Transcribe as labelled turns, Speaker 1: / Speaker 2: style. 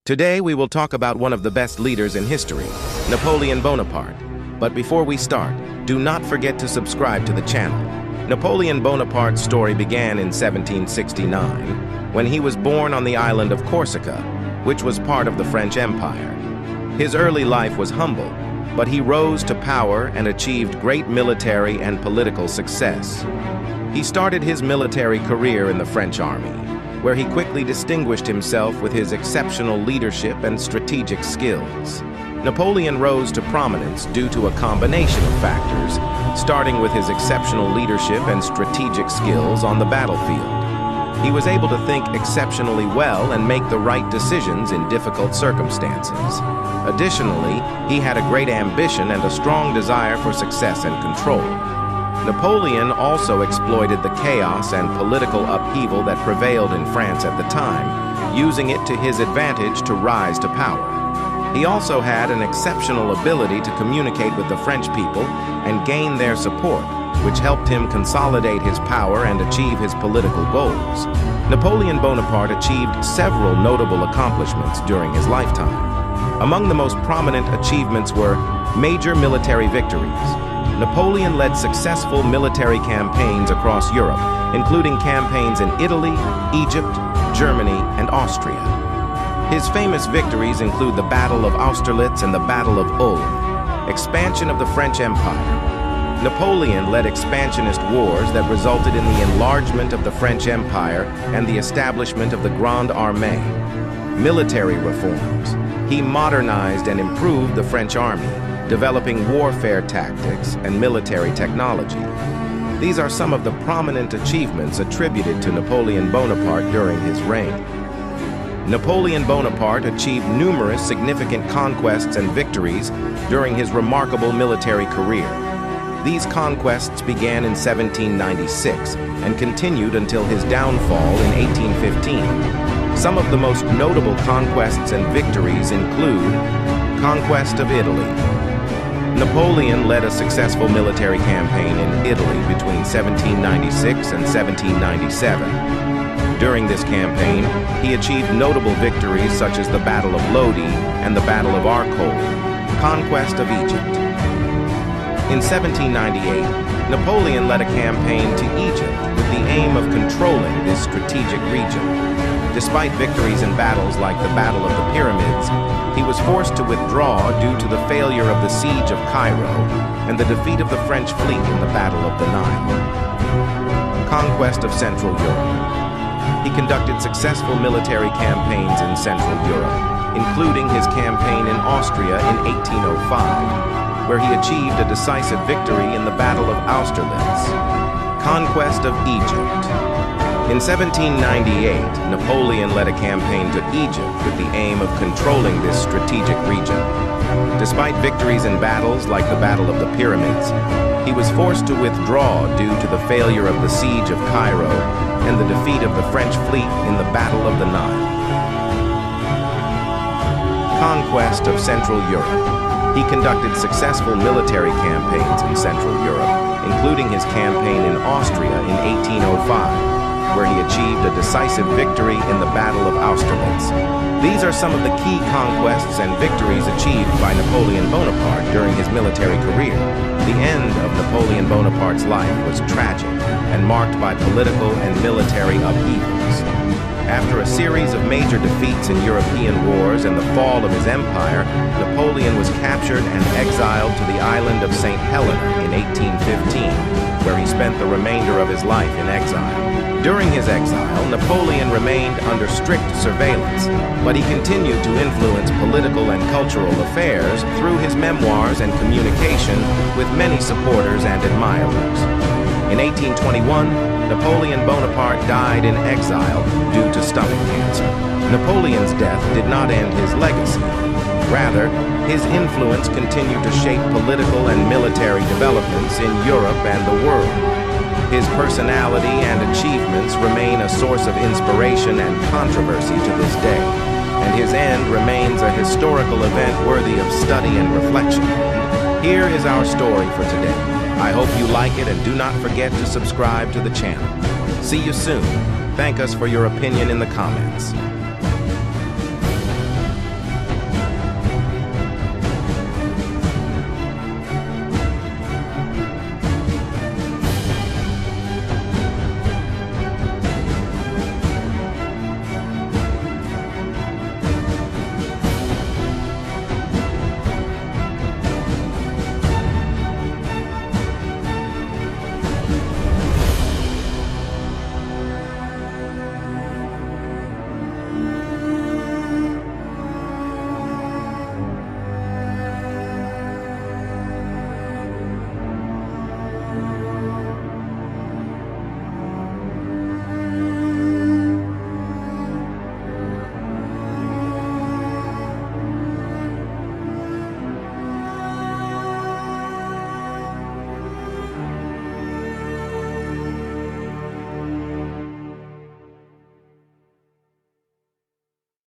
Speaker 1: Today we will talk about one of the best leaders in history, Napoleon Bonaparte. But before we start, do not forget to subscribe to the channel. Napoleon Bonaparte's story began in 1769, when he was born on the island of Corsica, which was part of the French Empire. His early life was humble, but he rose to power and achieved great military and political success. He started his military career in the French army, where he quickly distinguished himself with his exceptional leadership and strategic skills. Napoleon rose to prominence due to a combination of factors, starting with his exceptional leadership and strategic skills on the battlefield. He was able to think exceptionally well and make the right decisions in difficult circumstances. Additionally, he had a great ambition and a strong desire for success and control. Napoleon also exploited the chaos and political upheaval that prevailed in France at the time, using it to his advantage to rise to power. He also had an exceptional ability to communicate with the French people and gain their support, which helped him consolidate his power and achieve his political goals. Napoleon Bonaparte achieved several notable accomplishments during his lifetime. Among the most prominent achievements were major military victories. Napoleon led successful military campaigns across Europe, including campaigns in Italy, Egypt, Germany, and Austria. His famous victories include the Battle of Austerlitz and the Battle of Ulm. Expansion of the French Empire. Napoleon led expansionist wars that resulted in the enlargement of the French Empire and the establishment of the Grande Armée. Military reforms. He modernized and improved the French army, developing warfare tactics and military technology. These are some of the prominent achievements attributed to Napoleon Bonaparte during his reign. Napoleon Bonaparte achieved numerous significant conquests and victories during his remarkable military career. These conquests began in 1796 and continued until his downfall in 1815. Some of the most notable conquests and victories include Conquest of Italy. Napoleon led a successful military campaign in Italy between 1796 and 1797. During this campaign, he achieved notable victories such as the Battle of Lodi and the Battle of Arcole. Conquest of Egypt. In 1798, Napoleon led a campaign to Egypt with the aim of controlling this strategic region. Despite victories in battles like the Battle of the Pyramids, he was forced to withdraw due to the failure of the siege of Cairo and the defeat of the French fleet in the Battle of the Nile. Conquest of Central Europe. He conducted successful military campaigns in Central Europe, including his campaign in Austria in 1805, where he achieved a decisive victory in the Battle of Austerlitz. Conquest of Egypt. In 1798, Napoleon led a campaign to Egypt with the aim of controlling this strategic region. Despite victories in battles like the Battle of the Pyramids, he was forced to withdraw due to the failure of the siege of Cairo and the defeat of the French fleet in the Battle of the Nile. Conquest of Central Europe. He conducted successful military campaigns in Central Europe, including his campaign in Austria in 1805, where he achieved a decisive victory in the Battle of Austerlitz. These are some of the key conquests and victories achieved by Napoleon Bonaparte during his military career. The end of Napoleon Bonaparte's life was tragic and marked by political and military upheavals. After a series of major defeats in European wars and the fall of his empire, Napoleon was captured and exiled to the island of St. Helena in 1815, where he spent the remainder of his life in exile. During his exile, Napoleon remained under strict surveillance, but he continued to influence political and cultural affairs through his memoirs and communication with many supporters and admirers. In 1821, Napoleon Bonaparte died in exile due to stomach cancer. Napoleon's death did not end his legacy. Rather, his influence continued to shape political and military developments in Europe and the world. His personality and achievements remain a source of inspiration and controversy to this day, and his end remains a historical event worthy of study and reflection. Here is our story for today. I hope you like it and do not forget to subscribe to the channel. See you soon. Thank us for your opinion in the comments.